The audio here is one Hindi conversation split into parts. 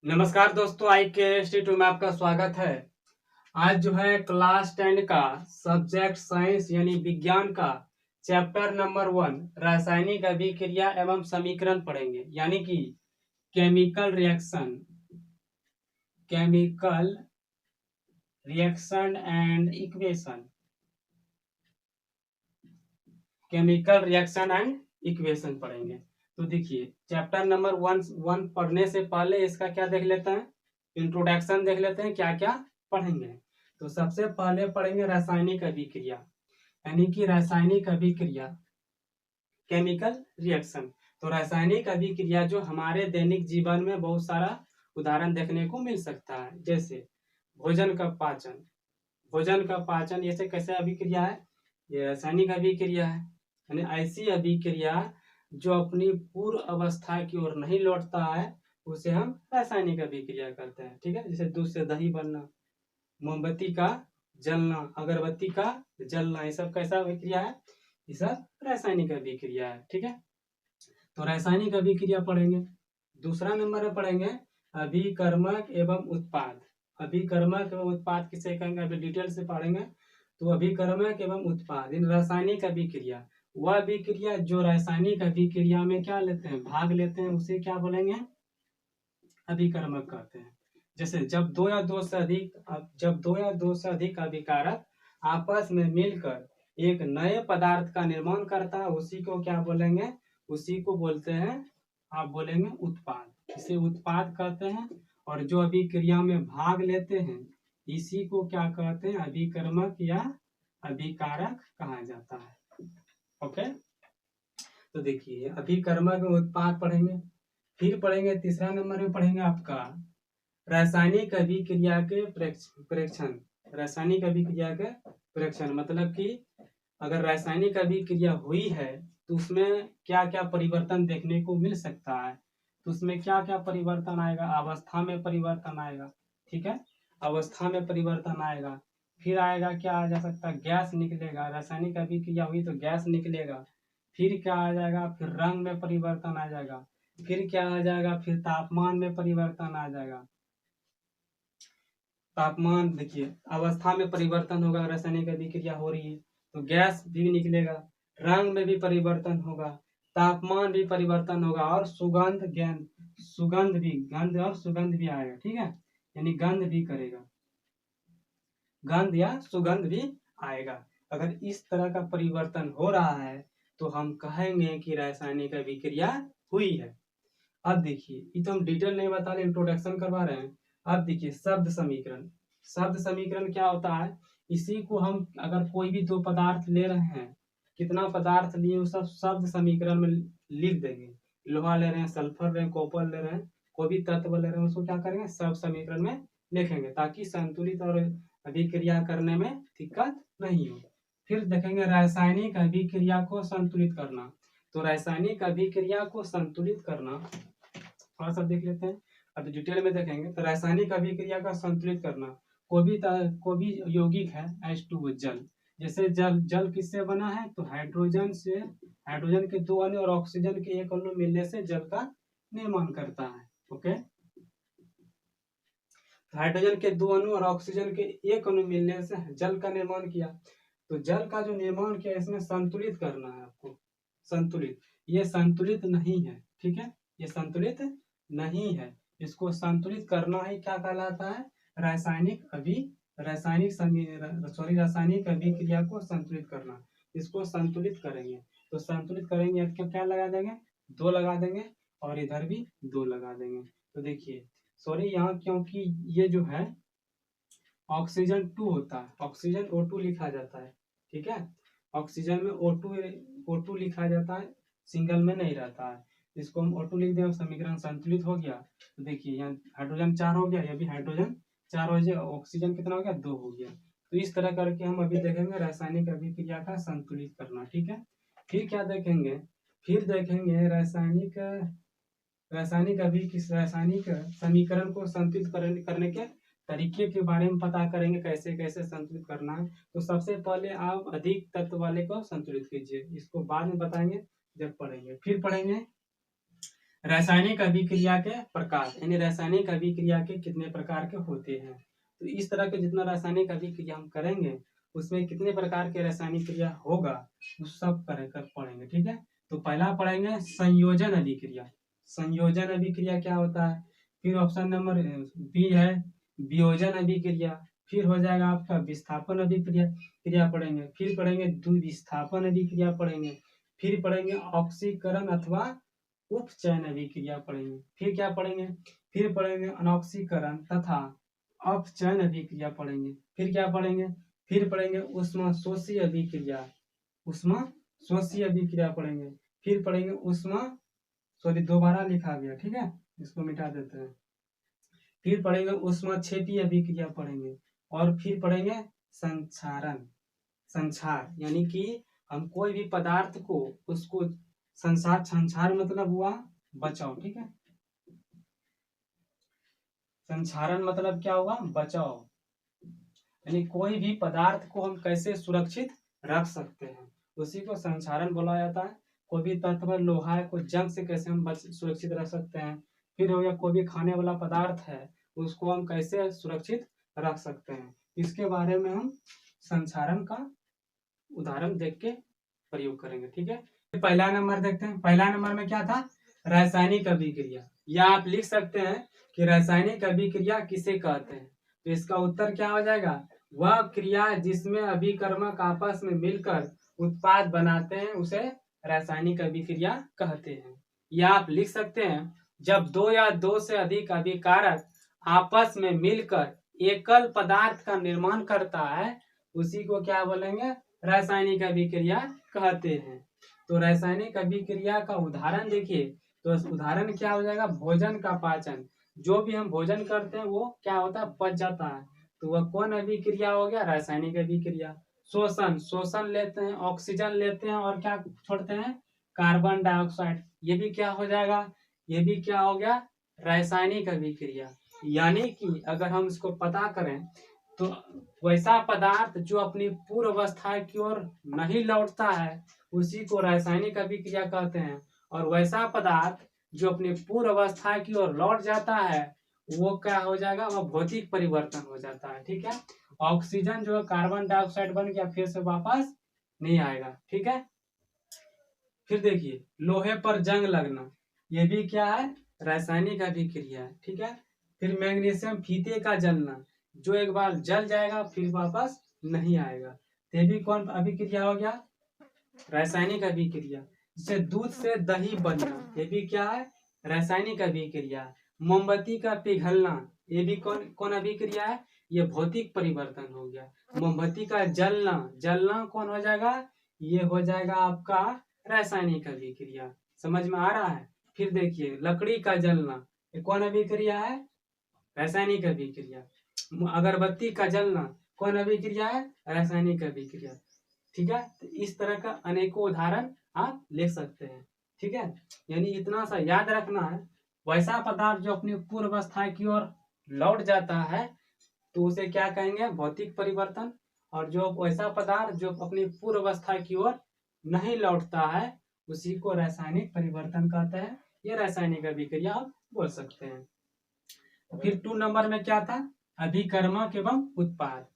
नमस्कार दोस्तों, आई के इंस्टीट्यूट में आपका स्वागत है। आज जो है क्लास 10 का सब्जेक्ट साइंस यानी विज्ञान का चैप्टर नंबर 1 रासायनिक अभिक्रिया एवं समीकरण पढ़ेंगे, यानी कि chemical reaction and equation. Chemical reaction and equation पढ़ेंगे। तो देखिए, चैप्टर नंबर वन पढ़ने से पहले इसका क्या देख लेते हैं, इंट्रोडक्शन देख लेते हैं, क्या क्या पढ़ेंगे। तो सबसे पहले पढ़ेंगे रासायनिक अभिक्रिया, यानी कि रासायनिक अभिक्रिया, केमिकल रिएक्शन। तो रासायनिक अभिक्रिया जो हमारे दैनिक जीवन में बहुत सारा उदाहरण देखने को मिल सकता है, जैसे भोजन का पाचन ये कैसे अभिक्रिया है, ये रासायनिक अभिक्रिया है। यानी ऐसी अभिक्रिया जो अपनी पूर्व अवस्था की ओर नहीं लौटता है उसे हम रासायनिक अभिक्रिया करते हैं। ठीक है, जैसे दूध से दही बनना, मोमबत्ती का जलना, अगरबत्ती का जलना, ये सब कैसा अभिक्रिया है, ये सब रासायनिक अभिक्रिया है। ठीक है, तो रासायनिक अभिक्रिया पढ़ेंगे। दूसरा नंबर में पढ़ेंगे अभिकर्मक एवं उत्पाद। अभिकर्मक एवं उत्पाद किसे कहेंगे, अभी डिटेल से पढ़ेंगे। तो अभिकर्मक एवं उत्पाद इन रासायनिक अभिक्रिया, वह अभिक्रिया जो रासायनिक अभिक्रिया में क्या लेते हैं, भाग लेते हैं, उसे क्या बोलेंगे, अभिकर्मक कहते हैं। जैसे जब दो या दो से अधिक अभिकारक आपस में मिलकर एक नए पदार्थ का निर्माण करता है, उसी को क्या बोलेंगे, उसी को बोलते हैं, आप बोलेंगे उत्पाद। इसे उत्पाद कहते हैं। और जो अभिक्रिया में भाग लेते हैं इसी को क्या कहते हैं, अभिकर्मक या अभिकारक कहा जाता है। ओके, तो देखिए अभिकर्मक में उत्पाद पढ़ेंगे। फिर पढ़ेंगे तीसरा नंबर में पढ़ेंगे आपका रासायनिक अभिक्रिया के प्रेक्षण। रासायनिक अभिक्रिया के प्रेक्षण मतलब कि अगर रासायनिक अभिक्रिया हुई है तो उसमें क्या क्या परिवर्तन देखने को मिल सकता है। तो उसमें क्या क्या परिवर्तन आएगा, अवस्था में परिवर्तन आएगा। ठीक है, अवस्था में परिवर्तन आएगा। फिर आएगा क्या आ जा सकता है, गैस निकलेगा। रासायनिक अभिक्रिया हुई तो गैस निकलेगा। फिर क्या आ जाएगा, फिर रंग में परिवर्तन आ जाएगा। फिर क्या आ जाएगा, फिर तापमान में परिवर्तन आ जाएगा। तापमान देखिए, अवस्था में परिवर्तन होगा, रासायनिक अभिक्रिया हो रही है तो गैस भी निकलेगा। रंग में भी परिवर्तन होगा, तापमान भी परिवर्तन होगा, और सुगंध भी आएगा। ठीक है, यानी गंध भी करेगा, गंध या सुगंध भी आएगा। अगर इस तरह का परिवर्तन हो रहा है तो हम कहेंगे कि रासायनिक अभिक्रिया हुई है। अब देखिए, ये तो हम डिटेल नहीं बता रहे, इंट्रोडक्शन करवा रहे हैं। अब देखिए शब्द समीकरण। शब्द समीकरण क्या होता है, इसी को हम अगर कोई भी दो पदार्थ ले रहे हैं, कितना पदार्थ लिए वो सब शब्द समीकरण में लिख देंगे। लोहा ले रहे हैं, सल्फर ले रहे हैं, कॉपर ले रहे हैं, कोई भी तत्व ले रहे हैं, उसको क्या करेंगे, शब्द समीकरण में लिखेंगे ताकि संतुलित और अभिक्रिया करने में दिक्कत नहीं हो। फिर देखेंगे रासायनिक अभिक्रिया को संतुलित करना। तो रासायनिक अभिक्रिया को संतुलित करना थोड़ा सा देख लेते हैं, अब डिटेल में देखेंगे। तो रासायनिक अभिक्रिया का संतुलित करना, कोई भी यौगिक है H2O, जल। जैसे जल किससे बना है, तो हाइड्रोजन के दो अणु और ऑक्सीजन के एक अणु मिलने से जल का निर्माण करता है। ओके, हाइड्रोजन के दो अणु और ऑक्सीजन के एक अणु मिलने से जल का निर्माण किया। तो जल का जो निर्माण किया इसमें संतुलित करना है आपको। संतुलित, ये संतुलित नहीं है। ठीक है, ये संतुलित नहीं है, इसको संतुलित करना ही क्या कहलाता है, रासायनिक अभिक्रिया को संतुलित करना। इसको संतुलित करेंगे तो संतुलित करेंगे तो क्या लगा देंगे, दो लगा देंगे, और इधर भी दो लगा देंगे। तो देखिए सॉरी, यहाँ क्योंकि ये जो है ऑक्सीजन 2 होता है, ऑक्सीजन O2 लिखा जाता है। ठीक है, ऑक्सीजन में O2 लिखा जाता है, सिंगल में नहीं रहता है। इसको हम O2 लिख दें, समीकरण संतुलित हो गया। तो देखिए यहाँ हाइड्रोजन 4 हो गया, ये भी हाइड्रोजन 4 हो गया, ऑक्सीजन कितना हो गया, 2 हो गया। तो इस तरह करके हम अभी देखेंगे रासायनिक अभिक्रिया का संतुलित करना। ठीक है, फिर क्या देखेंगे, फिर देखेंगे रासायनिक समीकरण को संतुलित करने के तरीके के बारे में पता करेंगे, कैसे कैसे संतुलित करना है। तो सबसे पहले आप अधिक तत्व वाले को संतुलित कीजिए, इसको बाद में बताएंगे जब पढ़ेंगे। फिर पढ़ेंगे रासायनिक अभिक्रिया के प्रकार, यानी रासायनिक अभिक्रिया के कितने प्रकार के होते हैं। तो इस तरह के जितना रासायनिक अभिक्रिया हम करेंगे उसमें कितने प्रकार के रासायनिक क्रिया होगा उस सब कर पढ़ेंगे, ठीक है। तो पहला पढ़ेंगे संयोजन अभिक्रिया। संयोजन अभिक्रिया क्या होता है। फिर ऑप्शन नंबर बी है वियोजन अभिक्रिया। फिर हो जाएगा आपका विस्थापन अभिक्रिया क्रिया पढ़ेंगे। फिर पढ़ेंगे द्विविस्थापन अभिक्रिया पढ़ेंगे। फिर पढ़ेंगे ऑक्सीकरण अथवा उपचयन अभिक्रिया पढ़ेंगे। फिर क्या पढ़ेंगे, फिर पढ़ेंगे अनॉक्सीकरण तथा अपचयन अभिक्रिया पढ़ेंगे। फिर क्या पढ़ेंगे, फिर पढ़ेंगे ऊष्माशोषी अभिक्रिया, ऊष्माशोषी अभिक्रिया पढ़ेंगे। फिर पढ़ेंगे दोबारा लिखा गया, ठीक है, इसको मिटा देते हैं। फिर पढ़ेंगे ऊष्माक्षेपी अभिक्रिया पढ़ेंगे। और फिर पढ़ेंगे संक्षार, यानी कि हम कोई भी पदार्थ को उसको संक्षार मतलब हुआ बचाव, ठीक है। संक्षारण मतलब क्या हुआ, बचाव, यानी कोई भी पदार्थ को हम कैसे सुरक्षित रख सकते हैं उसी को संक्षारण बोला जाता है। कोई भी तत्व लोहा है, कोई जंग से कैसे हम सुरक्षित रख सकते हैं। फिर हो गया कोई भी खाने वाला पदार्थ है उसको हम कैसे सुरक्षित रख सकते हैं, इसके बारे में हम संक्षारण का उदाहरण देख के प्रयोग करेंगे, ठीक है। पहला नंबर देखते हैं। पहला नंबर में क्या था, रासायनिक अभिक्रिया, या आप लिख सकते हैं कि रासायनिक अभिक्रिया किसे कहते हैं। तो इसका उत्तर क्या हो जाएगा, वह क्रिया जिसमें अभिकर्मक आपस में मिलकर उत्पाद बनाते हैं उसे रासायनिक अभिक्रिया कहते हैं। या आप लिख सकते हैं जब दो या दो से अधिक अभिकारक आपस में मिलकर एकल पदार्थ का निर्माण करता है उसी को क्या बोलेंगे, रासायनिक अभिक्रिया कहते हैं। तो रासायनिक अभिक्रिया का उदाहरण देखिए, तो उदाहरण क्या हो जाएगा, भोजन का पाचन। जो भी हम भोजन करते हैं वो क्या होता है, पच जाता है, तो वह कौन अभिक्रिया हो गया, रासायनिक अभिक्रिया। शोषण लेते हैं, ऑक्सीजन लेते हैं और क्या छोड़ते हैं, कार्बन डाइऑक्साइड, ये भी क्या हो जाएगा, ये भी क्या हो गया, रासायनिक अभिक्रिया। यानी कि अगर हम इसको पता करें तो वैसा पदार्थ जो अपनी पूर्व अवस्था की ओर नहीं लौटता है उसी को रासायनिक अभिक्रिया कहते हैं। और वैसा पदार्थ जो अपनी पूर्व अवस्था की ओर लौट जाता है वो क्या हो जाएगा, वह भौतिक परिवर्तन हो जाता है, ठीक है। ऑक्सीजन जो है कार्बन डाइऑक्साइड बन गया, फिर से वापस नहीं आएगा, ठीक है। फिर देखिए लोहे पर जंग लगना, ये भी क्या है, रासायनिक अभिक्रिया है, ठीक है। फिर मैग्नीशियम फीते का जलना, जो एक बार जल जाएगा फिर वापस नहीं आएगा, ये भी कौन अभिक्रिया हो गया, रासायनिक अभिक्रिया। जैसे दूध से दही बनना, ये भी क्या है, रासायनिक अभिक्रिया। मोमबत्ती का पिघलना, ये भी कौन कौन अभिक्रिया है, ये भौतिक परिवर्तन हो गया। मोमबत्ती का जलना कौन हो जाएगा, ये हो जाएगा आपका रासायनिक अभिक्रिया। समझ में आ रहा है। फिर देखिए लकड़ी का जलना, ये कौन अभिक्रिया है, रासायनिक अभिक्रिया। अगरबत्ती का जलना कौन अभिक्रिया है, रासायनिक अभिक्रिया, ठीक है। तो इस तरह का अनेकों उदाहरण आप ले सकते हैं, ठीक है। यानी इतना सा याद रखना है, वैसा पदार्थ जो अपनी पूर्व अवस्था की ओर लौट जाता है तो उसे क्या कहेंगे, भौतिक परिवर्तन। और जो वैसा पदार्थ जो अपनी पूर्व अवस्था की ओर नहीं लौटता है उसी को रासायनिक परिवर्तन कहते हैं। ये रासायनिक अभिक्रिया आप बोल सकते हैं। फिर 2 नंबर में क्या था, अभिकर्मक एवं उत्पाद।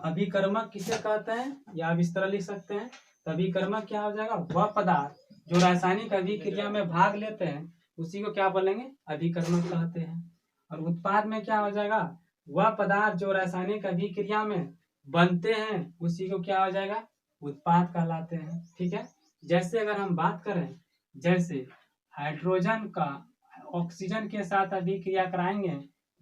अभिकर्मक किसे कहते हैं, या आप इस तरह लिख सकते हैं। तो अभिकर्मक क्या हो जाएगा, वह पदार्थ जो रासायनिक अभिक्रिया में भाग लेते हैं उसी को क्या बोलेंगे, अभिकर्मक कहते हैं। और उत्पाद में क्या हो जाएगा, वह पदार्थ जो रासायनिक अभिक्रिया में बनते हैं उसी को क्या हो जाएगा, उत्पाद कहलाते हैं, ठीक है। जैसे अगर हम बात करें, जैसे हाइड्रोजन का ऑक्सीजन के साथ अभिक्रिया कराएंगे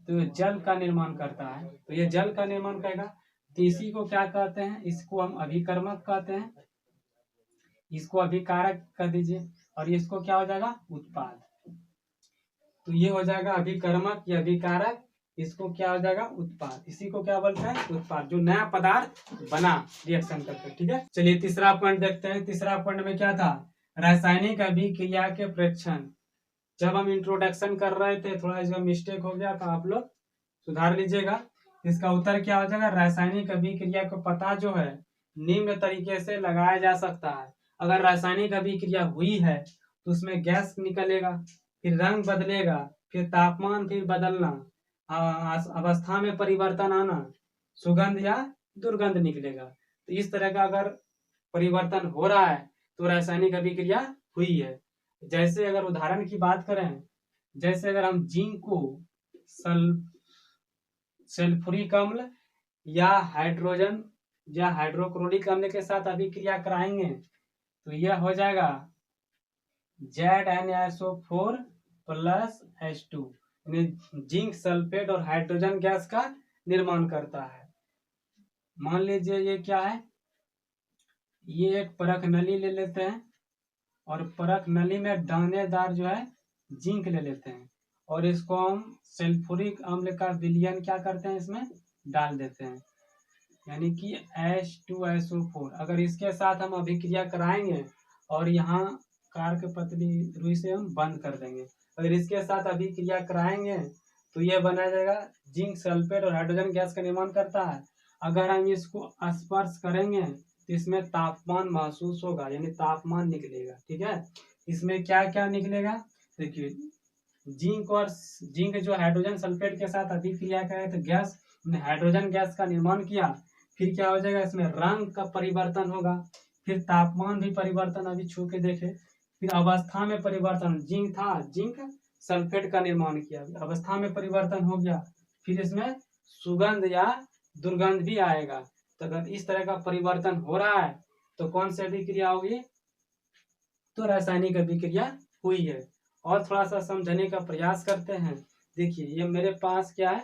तो जल का निर्माण करता है, तो ये जल का निर्माण करेगा, तो इसी को क्या कहते हैं, इसको हम अभिकर्मक कहते हैं। इसको अभिकारक कर दीजिए और इसको क्या हो जाएगा, उत्पाद। तो ये हो जाएगा अभिकर्मक या अभिकारक, इसको क्या हो जाएगा, उत्पाद। इसी को क्या बोलते हैं, उत्पाद, जो नया पदार्थ बना रिएक्शन करके, ठीक है। चलिए तीसरा पॉइंट देखते हैं। तीसरा पॉइंट में क्या था, रासायनिक अभिक्रिया के प्रेक्षण। जब हम इंट्रोडक्शन कर रहे थे थोड़ा इसका मिस्टेक हो गया तो आप लोग सुधार लीजिएगा। इसका उत्तर क्या हो जाएगा, रासायनिक अभिक्रिया को पता जो है निम्न तरीके से लगाया जा सकता है। अगर रासायनिक अभिक्रिया हुई है तो उसमें गैस निकलेगा, फिर रंग बदलेगा, फिर तापमान फिर बदलना, अवस्था में परिवर्तन आना, सुगंध या दुर्गंध निकलेगा। तो इस तरह का अगर परिवर्तन हो रहा है तो रासायनिक अभिक्रिया हुई है। जैसे अगर उदाहरण की बात करें, जैसे अगर हम जिंक को सल्फ्यूरिक अम्ल या हाइड्रोजन या हाइड्रोक्लोरिक अम्ल के साथ अभिक्रिया कराएंगे तो यह हो जाएगा ZnSO4 plus H2, zinc sulphate और हाइड्रोजन गैस का निर्माण करता है। मान लीजिए ये क्या है, ये एक परख नली ले लेते हैं और परख नली में दानेदार जो है जिंक ले लेते हैं और इसको हम सल्फ्यूरिक अम्ल का विलयन क्या करते हैं, इसमें डाल देते हैं, यानी कि H2SO4। अगर इसके साथ हम अभिक्रिया कराएंगे और यहाँ कार के पतली रुई से हम बंद कर देंगे, अगर इसके साथ अभिक्रिया कराएंगे तो यह बना जाएगा जिंक सल्फेट और हाइड्रोजन गैस का निर्माण करता है। अगर हम इसको स्पर्श करेंगे तो इसमें तापमान महसूस होगा, यानी तापमान निकलेगा। ठीक है, इसमें क्या क्या निकलेगा, देखिए जिंक जो हाइड्रोजन सल्फेट के साथ अभिक्रिया करे तो गैस हाइड्रोजन गैस का निर्माण किया, फिर क्या हो जाएगा, इसमें रंग का परिवर्तन होगा, फिर तापमान भी परिवर्तन, अभी छू के देखे, फिर अवस्था में परिवर्तन, जिंक था, जिंक सल्फेट का निर्माण किया, अवस्था में परिवर्तन हो गया, फिर इसमें सुगंध या दुर्गंध भी आएगा। तो अगर इस तरह का परिवर्तन हो रहा है तो कौन सी अभिक्रिया होगी, तो रासायनिक अभिक्रिया हुई है। और थोड़ा सा समझने का प्रयास करते हैं। देखिए ये मेरे पास क्या है,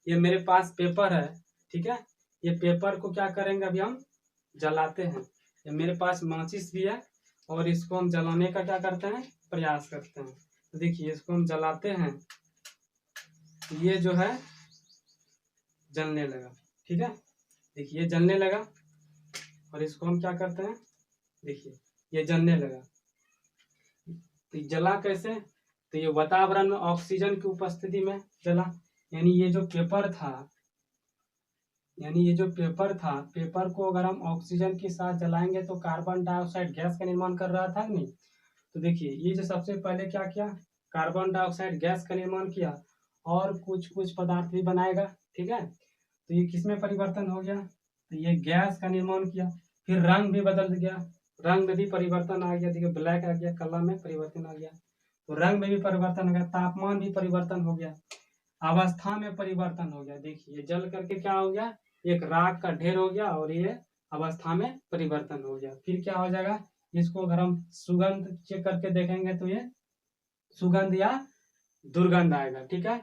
ये मेरे पास पेपर है, ठीक है, ये पेपर को क्या करेंगे, अभी हम जलाते हैं। ये मेरे पास माचिस भी है और इसको हम जलाने का क्या करते हैं, प्रयास करते हैं। तो देखिए इसको हम जलाते हैं, ये जो है जलने लगा, ठीक है, देखिए ये जलने लगा और इसको हम क्या करते हैं, देखिए ये जलने लगा। तो जला कैसे, तो ये वातावरण में ऑक्सीजन की उपस्थिति में जला, यानी ये जो पेपर था, पेपर को अगर हम ऑक्सीजन के साथ जलाएंगे तो कार्बन डाइऑक्साइड गैस का निर्माण कर रहा था नहीं। तो देखिए ये जो सबसे पहले क्या किया, कार्बन डाइऑक्साइड गैस का निर्माण किया और कुछ पदार्थ भी बनाएगा, ठीक है। तो ये किसमें परिवर्तन हो गया, तो ये गैस का निर्माण किया, फिर रंग भी बदल गया, रंग में भी परिवर्तन आ गया, देखिए ब्लैक आ गया, कलर में परिवर्तन आ गया, तो रंग में भी परिवर्तन हो गया, तापमान भी परिवर्तन हो गया, अवस्था में परिवर्तन हो गया। देखिए जल करके क्या हो गया, एक राख का ढेर हो गया और ये अवस्था में परिवर्तन हो गया। फिर क्या हो जाएगा, इसको अगर हम सुगंध चेक करके देखेंगे तो ये सुगंध या दुर्गंध आएगा। ठीक है,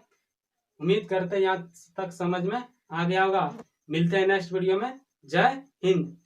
उम्मीद करते हैं यहाँ तक समझ में आ गया होगा। मिलते हैं नेक्स्ट वीडियो में। जय हिंद।